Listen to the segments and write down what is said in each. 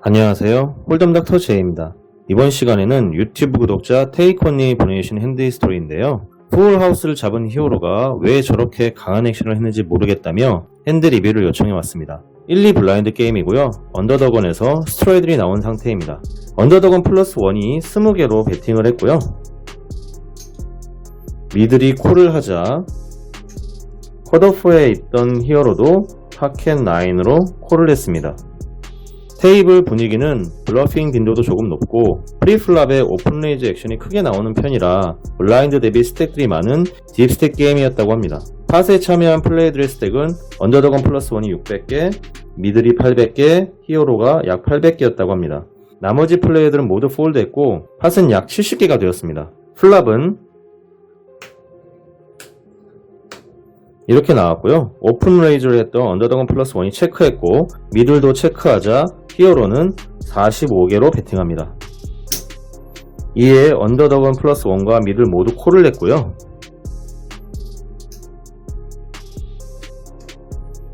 안녕하세요. 홀덤닥터 제이입니다. 이번 시간에는 유튜브 구독자 테이코님이 보내주신 핸드 히스토리인데요. 풀하우스를 잡은 히어로가 왜 저렇게 강한 액션을 했는지 모르겠다며 핸드 리뷰를 요청해왔습니다. 1, 2 블라인드 게임이고요. 언더더건에서 스트로이들이 나온 상태입니다. 언더더건 플러스 1이 20개로 배팅을 했고요. 미들이 콜을 하자 컷오프에 있던 히어로도 파켓 9으로 콜을 했습니다. 테이블 분위기는 블러핑 빈도도 조금 높고 프리플랍의 오픈레이즈 액션이 크게 나오는 편이라 블라인드 대비 스택들이 많은 딥스택 게임이었다고 합니다. 팟에 참여한 플레이들의 스택은 언더더건 플러스 1이 600개, 미들이 800개, 히어로가 약 800개였다고 합니다. 나머지 플레이들은 모두 폴드했고 팟은 약 70개가 되었습니다. 플랍은 이렇게 나왔고요. 오픈 레이즈를 했던 언더더건 플러스 1이 체크했고 미들도 체크하자 히어로는 45개로 배팅합니다. 이에 언더더건 플러스 1과 미들 모두 콜을 냈고요.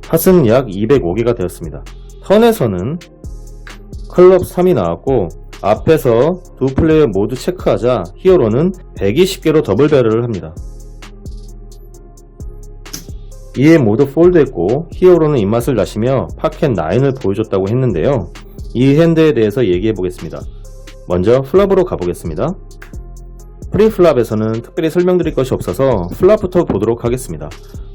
팟은 약 205개가 되었습니다. 턴에서는 클럽 3이 나왔고 앞에서 두 플레이어 모두 체크하자 히어로는 120개로 더블 배럴을 합니다. 이에 모두 폴드했고 히어로는 입맛을 다시며 파켓 9을 보여줬다고 했는데요. 이 핸드에 대해서 얘기해 보겠습니다. 먼저 플랍으로 가보겠습니다. 프리플랍에서는 특별히 설명드릴 것이 없어서 플랍부터 보도록 하겠습니다.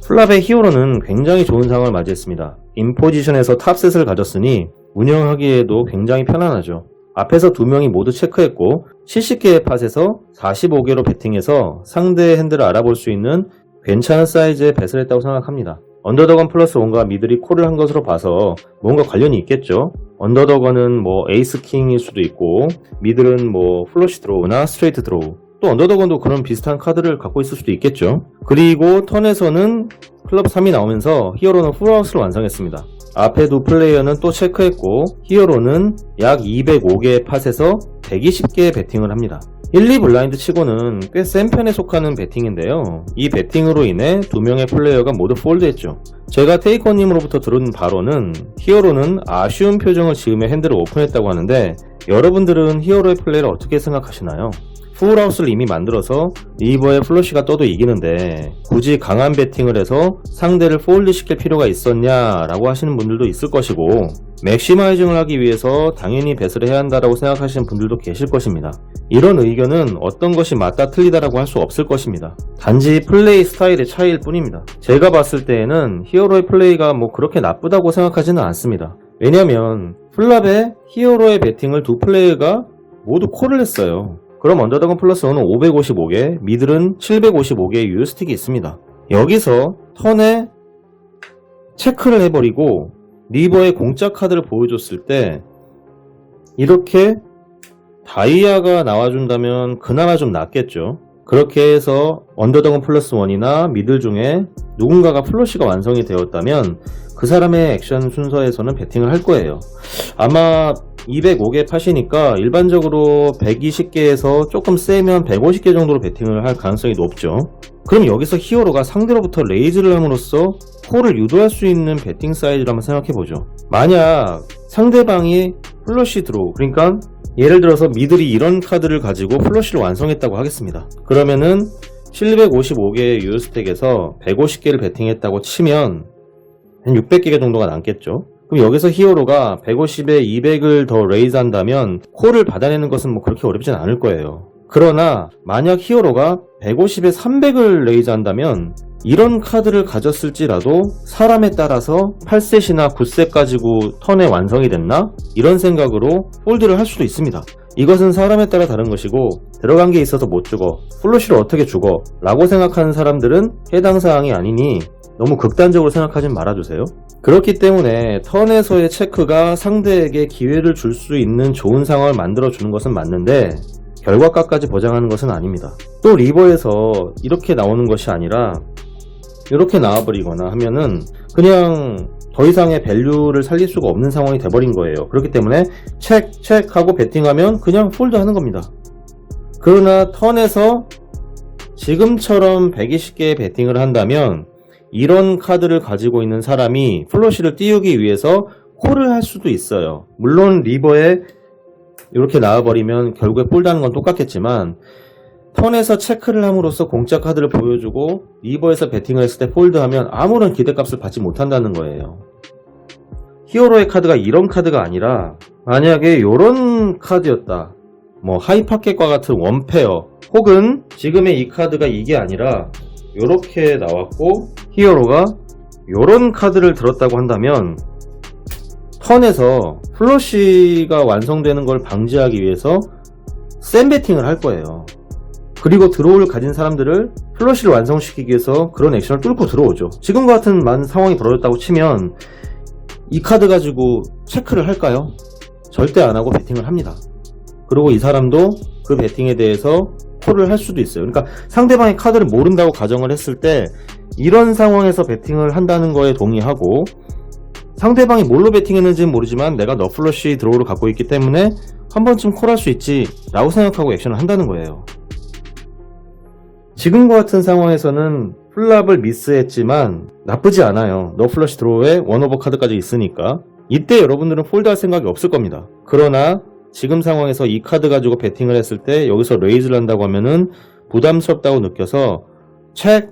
플랍의 히어로는 굉장히 좋은 상황을 맞이했습니다. 인포지션에서 탑셋을 가졌으니 운영하기에도 굉장히 편안하죠. 앞에서 두 명이 모두 체크했고 70개의 팟에서 45개로 배팅해서 상대의 핸드를 알아볼 수 있는 괜찮은 사이즈의 뱃을 했다고 생각합니다. 언더더건 플러스 1과 미들이 콜을 한 것으로 봐서 뭔가 관련이 있겠죠. 언더더건은 에이스 킹일 수도 있고 미들은 플러시 드로우나 스트레이트 드로우, 또 언더더건도 그런 비슷한 카드를 갖고 있을 수도 있겠죠. 그리고 턴에서는 클럽 3이 나오면서 히어로는 풀하우스를 완성했습니다. 앞에 두 플레이어는 또 체크했고 히어로는 약 205개의 팟에서 120개의 배팅을 합니다. 1, 2 블라인드 치고는 꽤 센 편에 속하는 배팅인데요. 이 배팅으로 인해 두 명의 플레이어가 모두 폴드했죠. 제가 테이커님으로부터 들은 바로는 히어로는 아쉬운 표정을 지으며 핸들을 오픈했다고 하는데 여러분들은 히어로의 플레이를 어떻게 생각하시나요? 풀하우스를 이미 만들어서 리버의 플러시가 떠도 이기는데 굳이 강한 배팅을 해서 상대를 폴드 시킬 필요가 있었냐 라고 하시는 분들도 있을 것이고, 맥시마이징을 하기 위해서 당연히 배스를 해야 한다라고 생각하시는 분들도 계실 것입니다. 이런 의견은 어떤 것이 맞다 틀리다라고 할 수 없을 것입니다. 단지 플레이 스타일의 차이일 뿐입니다. 제가 봤을 때에는 히어로의 플레이가 그렇게 나쁘다고 생각하지는 않습니다. 왜냐면 플랍에 히어로의 배팅을 두 플레이어가 모두 콜을 했어요. 그럼 언더더건 플러스 1은 555개, 미들은 755개의 유효스틱이 있습니다. 여기서 턴에 체크를 해버리고 리버의 공짜 카드를 보여줬을 때 이렇게 다이아가 나와준다면 그나마 좀 낫겠죠. 그렇게 해서 언더더건 플러스 1이나 미들 중에 누군가가 플러시가 완성이 되었다면 그 사람의 액션 순서에서는 배팅을 할 거예요. 아마 205개 팟이니까 일반적으로 120개에서 조금 세면 150개 정도로 배팅을 할 가능성이 높죠. 그럼 여기서 히어로가 상대로부터 레이즈를 함으로써 콜을 유도할 수 있는 배팅 사이즈를 한번 생각해보죠. 만약 상대방이 플러시 드로우, 그러니까 예를 들어서 미들이 이런 카드를 가지고 플러시를 완성했다고 하겠습니다. 그러면은 755개의 유효스택에서 150개를 배팅했다고 치면 한 600개 정도가 남겠죠. 그럼 여기서 히어로가 150에 200을 더 레이즈 한다면 콜을 받아내는 것은 그렇게 어렵진 않을 거예요. 그러나 만약 히어로가 150에 300을 레이즈 한다면 이런 카드를 가졌을지라도 사람에 따라서 8셋이나 9셋 가지고 턴에 완성이 됐나? 이런 생각으로 폴드를 할 수도 있습니다. 이것은 사람에 따라 다른 것이고 들어간 게 있어서 못 죽어, 플러시를 어떻게 죽어 라고 생각하는 사람들은 해당 사항이 아니니 너무 극단적으로 생각하진 말아주세요. 그렇기 때문에 턴에서의 체크가 상대에게 기회를 줄 수 있는 좋은 상황을 만들어주는 것은 맞는데 결과값까지 보장하는 것은 아닙니다. 또 리버에서 이렇게 나오는 것이 아니라 이렇게 나와버리거나 하면은 그냥 더 이상의 밸류를 살릴 수가 없는 상황이 돼버린 거예요. 그렇기 때문에 체크하고 배팅하면 그냥 폴드 하는 겁니다. 그러나 턴에서 지금처럼 120개의 배팅을 한다면 이런 카드를 가지고 있는 사람이 플러시를 띄우기 위해서 콜을 할 수도 있어요. 물론 리버에 이렇게 나와버리면 결국에 폴드하는 건 똑같겠지만 턴에서 체크를 함으로써 공짜 카드를 보여주고 리버에서 배팅을 했을 때 폴드하면 아무런 기대값을 받지 못한다는 거예요. 히어로의 카드가 이런 카드가 아니라 만약에 이런 카드였다, 뭐 하이파켓과 같은 원페어, 혹은 지금의 이 카드가 이게 아니라 이렇게 나왔고 히어로가 이런 카드를 들었다고 한다면 턴에서 플러시가 완성되는 걸 방지하기 위해서 센 배팅을 할 거예요. 그리고 드로우를 가진 사람들을 플러시를 완성시키기 위해서 그런 액션을 뚫고 들어오죠. 지금과 같은 상황이 벌어졌다고 치면 이 카드 가지고 체크를 할까요? 절대 안 하고 배팅을 합니다. 그리고 이 사람도 그 배팅에 대해서 콜을 할 수도 있어요. 그러니까 상대방의 카드를 모른다고 가정을 했을 때 이런 상황에서 배팅을 한다는 거에 동의하고, 상대방이 뭘로 배팅했는지는 모르지만 내가 너 플러시 드로우를 갖고 있기 때문에 한 번쯤 콜할 수 있지 라고 생각하고 액션을 한다는 거예요. 지금과 같은 상황에서는 플랍을 미스했지만 나쁘지 않아요. 너 플러시 드로우에 원오버 카드까지 있으니까 이때 여러분들은 폴드할 생각이 없을 겁니다. 그러나 지금 상황에서 이 카드 가지고 배팅을 했을 때 여기서 레이즈를 한다고 하면은 부담스럽다고 느껴서 책,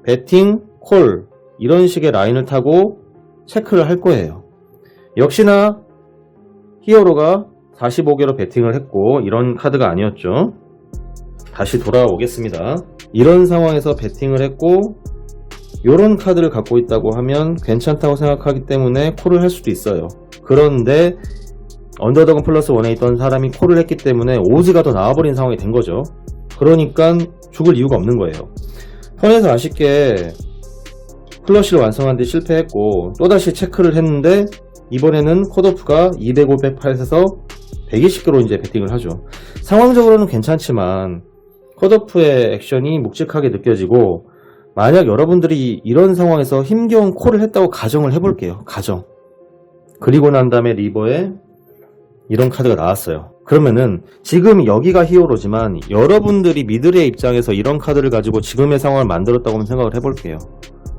배팅, 콜 이런 식의 라인을 타고 체크를 할 거예요. 역시나 히어로가 45개로 배팅을 했고 이런 카드가 아니었죠. 다시 돌아오겠습니다. 이런 상황에서 배팅을 했고 이런 카드를 갖고 있다고 하면 괜찮다고 생각하기 때문에 콜을 할 수도 있어요. 그런데 언더더건 플러스 1에 있던 사람이 콜을 했기 때문에 오즈가 더 나와버린 상황이 된 거죠. 그러니까 죽을 이유가 없는 거예요. 턴에서 아쉽게 플러시를 완성하는데 실패했고 또다시 체크를 했는데 이번에는 컷오프가 200, 508에서 120개로 이제 배팅을 하죠. 상황적으로는 괜찮지만 컷오프의 액션이 묵직하게 느껴지고, 만약 여러분들이 이런 상황에서 힘겨운 콜을 했다고 가정을 해볼게요. 가정. 그리고 난 다음에 리버에 이런 카드가 나왔어요. 그러면은 지금 여기가 히어로지만 여러분들이 미들의 입장에서 이런 카드를 가지고 지금의 상황을 만들었다고 한번 생각을 해볼게요.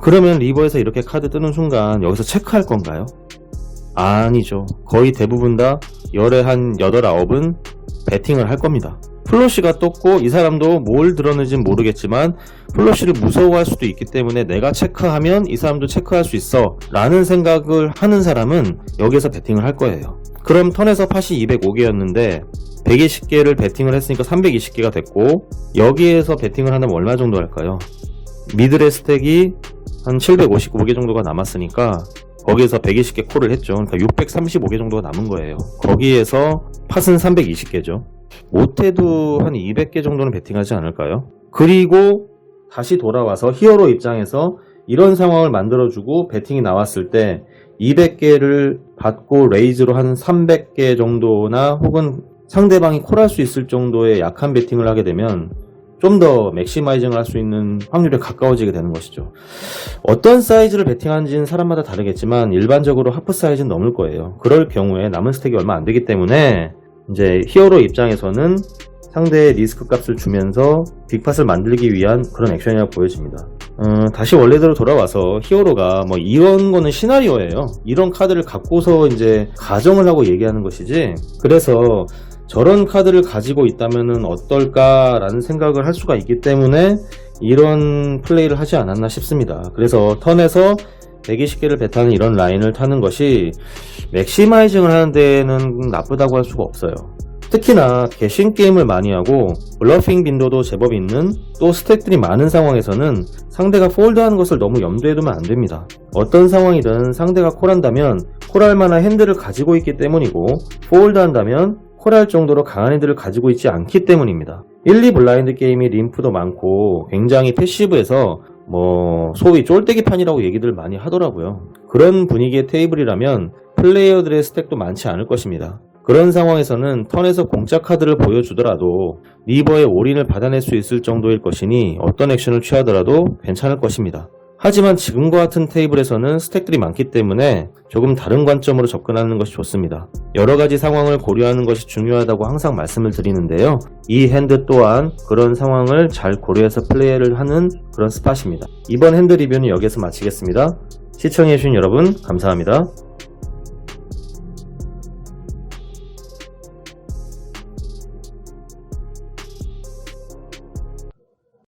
그러면 리버에서 이렇게 카드 뜨는 순간 여기서 체크할 건가요? 아니죠. 거의 대부분 다 열의 한 8, 9은 배팅을 할 겁니다. 플러시가 떴고 이 사람도 뭘 들었는지는 모르겠지만 플러시를 무서워할 수도 있기 때문에 내가 체크하면 이 사람도 체크할 수 있어 라는 생각을 하는 사람은 여기서 배팅을 할 거예요. 그럼 턴에서 팟이 205개였는데 120개를 배팅을 했으니까 320개가 됐고, 여기에서 배팅을 하면 얼마 정도 할까요? 미들의 스택이 한 755개 정도가 남았으니까 거기에서 120개 콜을 했죠. 그러니까 635개 정도가 남은 거예요. 거기에서 팟은 320개죠. 못해도 한 200개 정도는 배팅하지 않을까요? 그리고 다시 돌아와서 히어로 입장에서 이런 상황을 만들어주고 배팅이 나왔을 때 200개를 받고 레이즈로 한 300개 정도나 혹은 상대방이 콜할 수 있을 정도의 약한 배팅을 하게 되면 좀 더 맥시마이징을 할 수 있는 확률에 가까워지게 되는 것이죠. 어떤 사이즈를 배팅하는지는 사람마다 다르겠지만 일반적으로 하프 사이즈는 넘을 거예요. 그럴 경우에 남은 스택이 얼마 안 되기 때문에 이제 히어로 입장에서는 상대의 리스크 값을 주면서 빅팟을 만들기 위한 그런 액션이라고 보여집니다. 다시 원래대로 돌아와서 히어로가 뭐 이런 거는 시나리오예요. 이런 카드를 갖고서 이제 가정을 하고 얘기하는 것이지, 그래서 저런 카드를 가지고 있다면은 어떨까라는 생각을 할 수가 있기 때문에 이런 플레이를 하지 않았나 싶습니다. 그래서 턴에서 120개를 배타는 이런 라인을 타는 것이 맥시마이징을 하는 데는 나쁘다고 할 수가 없어요. 특히나 개신 게임을 많이 하고 블러핑 빈도도 제법 있는, 또 스택들이 많은 상황에서는 상대가 폴드하는 것을 너무 염두에 두면 안 됩니다. 어떤 상황이든 상대가 콜한다면 콜할 만한 핸들을 가지고 있기 때문이고, 폴드한다면 콜할 정도로 강한 핸들을 가지고 있지 않기 때문입니다. 1, 2 블라인드 게임이 림프도 많고 굉장히 패시브해서 뭐 소위 쫄대기판이라고 얘기들 많이 하더라고요. 그런 분위기의 테이블이라면 플레이어들의 스택도 많지 않을 것입니다. 그런 상황에서는 턴에서 공짜 카드를 보여주더라도 리버의 올인을 받아낼 수 있을 정도일 것이니 어떤 액션을 취하더라도 괜찮을 것입니다. 하지만 지금과 같은 테이블에서는 스택들이 많기 때문에 조금 다른 관점으로 접근하는 것이 좋습니다. 여러가지 상황을 고려하는 것이 중요하다고 항상 말씀을 드리는데요. 이 핸드 또한 그런 상황을 잘 고려해서 플레이를 하는 그런 스팟입니다. 이번 핸드 리뷰는 여기서 마치겠습니다. 시청해주신 여러분 감사합니다.